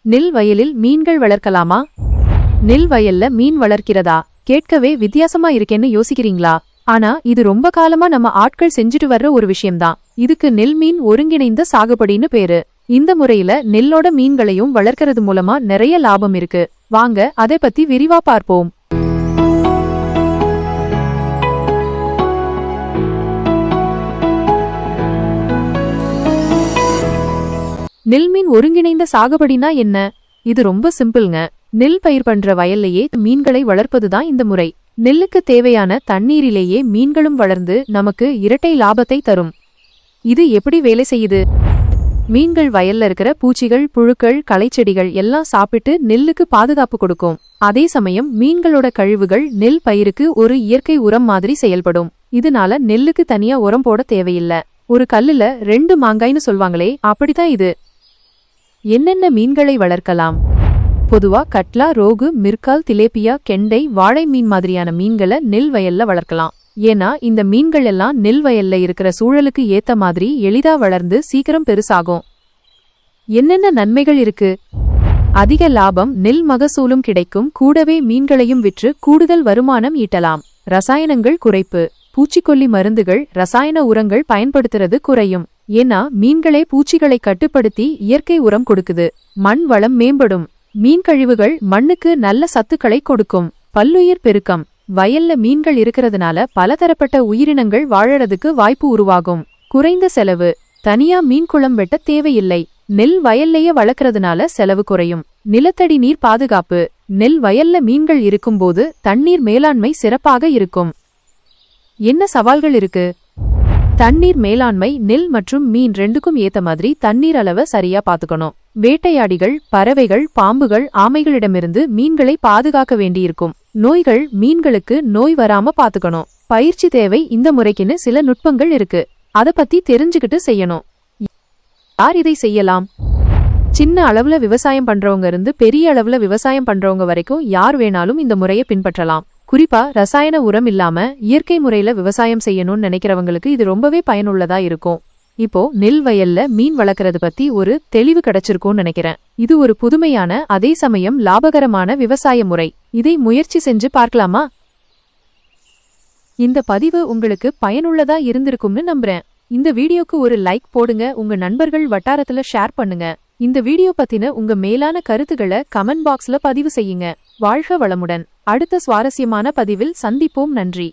நெல் வயலில் மீன்கள் வளர்க்கலாமா? நெல் வயல்ல மீன் வளர்க்கிறதா? கேட்கவே வித்தியாசமா இருக்கேன்னு யோசிக்கிறீங்களா? ஆனா இது ரொம்ப காலமா நம்ம ஆட்கள் செஞ்சுட்டு வர்ற ஒரு விஷயம்தான். இதுக்கு நெல் மீன் ஒருங்கிணைந்த சாகுபடின்னு பேரு. இந்த முறையில நெல்லோட மீன்களையும் வளர்க்கறது மூலமா நிறைய லாபம் இருக்கு. வாங்க அதை பத்தி விரிவா பார்ப்போம். நெல்மீன் ஒருங்கிணைந்த சாகுபடினா என்ன? இது ரொம்ப சிம்பிள்ங்க. நெல் பயிர் பண்ற வயல்லையே மீன்களை வளர்ப்பதுதான் இந்த முறை. நெல்லுக்கு தேவையான தண்ணீரிலேயே மீன்களும் வளர்ந்து நமக்கு இரட்டை லாபத்தை தரும். இது எப்படி வேலை செய்யுது? மீன்கள் வயல்ல இருக்கிற பூச்சிகள், புழுக்கள், களைச்செடிகள் எல்லாம் சாப்பிட்டு நெல்லுக்கு பாதுகாப்பு கொடுக்கும். அதே சமயம் மீன்களோட கழிவுகள் நெல் பயிருக்கு ஒரு இயற்கை உரம் மாதிரி செயல்படும். இதனால நெல்லுக்கு தனியா உரம் போட தேவையில்லை. ஒரு கல்லுல 2 மாங்காய்னு சொல்வாங்களே, அப்படிதான் இது. என்னென்ன மீன்களை வளர்க்கலாம்? பொதுவா கட்லா, ரோகு, மிர்கால், திலேப்பியா, கெண்டை, வாழை மீன் மாதிரியான மீன்களை நெல் வயல்ல வளர்க்கலாம். ஏன்னா இந்த மீன்கள் எல்லாம் நெல் வயல்ல இருக்கிற சூழலுக்கு ஏத்த மாதிரி எளிதா வளர்ந்து சீக்கிரம் பெருசாகும். என்னென்ன நன்மைகள் இருக்கு? அதிக லாபம், நெல் மகசூலும் கிடைக்கும். கூடவே மீன்களையும் விற்று கூடுதல் வருமானம் ஈட்டலாம். ரசாயனங்கள் குறைப்பு. பூச்சிக்கொல்லி மருந்துகள், ரசாயன உரங்கள் பயன்படுத்துறது குறையும். ஏன்னா மீன்களே பூச்சிகளை கட்டுப்படுத்தி இயற்கை உரம் கொடுக்குது. மண் வளம் மேம்படும். மீன் கழிவுகள் மண்ணுக்கு நல்ல சத்துக்களை கொடுக்கும். பல்லுயிர் பெருக்கம். வயல்ல மீன்கள் இருக்கிறதுனால பலதரப்பட்ட உயிரினங்கள் வாழறதுக்கு வாய்ப்பு உருவாகும். குறைந்த செலவு. தனியா மீன் குளம் வெட்ட தேவையில்லை. நெல் வயல்லையே வளர்க்கறதுனால செலவு குறையும். நிலத்தடி நீர் பாதுகாப்பு. நெல் வயல்ல மீன்கள் இருக்கும்போது தண்ணீர் மேலாண்மை சிறப்பாக இருக்கும். என்ன சவால்கள் இருக்கு? தண்ணீர் மேலாண்மை. நெல் மற்றும் மீன் ரெண்டுக்கும் ஏத்த மாதிரி தண்ணீர் அளவை சரியா பாத்துக்கணும். வேட்டையாடிகள், பறவைகள், பாம்புகள், ஆமைகளிடமிருந்து மீன்களை பாதுகாக்க வேண்டியிருக்கும். நோய்கள். மீன்களுக்கு நோய் வராம பாத்துக்கணும். பயிற்சி தேவை. இந்த முறைக்குன்னு சில நுட்பங்கள் இருக்கு. அத பத்தி தெரிஞ்சுக்கிட்டு செய்யணும். யார் இதை செய்யலாம்? சின்ன அளவுல விவசாயம் பண்றவங்க இருந்து பெரிய அளவுல விவசாயம் பண்றவங்க வரைக்கும் யார் வேணாலும் இந்த முறையை பின்பற்றலாம். குறிப்பா ரசாயன உரம் இல்லாம இயற்கை முறையில விவசாயம் செய்யணும்னு நினைக்கிறவங்களுக்கு இது ரொம்பவே பயனுள்ளதா இருக்கும். இப்போ நெல் வயல்ல மீன் வளர்க்கறது பத்தி ஒரு தெளிவு கிடைச்சிருக்கும்னு நினைக்கிறேன். இது ஒரு புதுமையான, அதே சமயம் லாபகரமான விவசாய முறை. இதை முயற்சி செஞ்சு பார்க்கலாமா? இந்த பதிவு உங்களுக்கு பயனுள்ளதா இருந்திருக்கும்னு நம்புறேன். இந்த வீடியோக்கு ஒரு லைக் போடுங்க. உங்க நண்பர்கள் வட்டாரத்துல ஷேர் பண்ணுங்க. இந்த வீடியோ பத்தின உங்க மேலான கருத்துக்களை கமெண்ட் பாக்ஸ்ல பதிவு செய்யுங்க. வாழ்க வளமுடன். அடுத்த சுவாரஸ்யமான பதிவில் சந்திப்போம். நன்றி.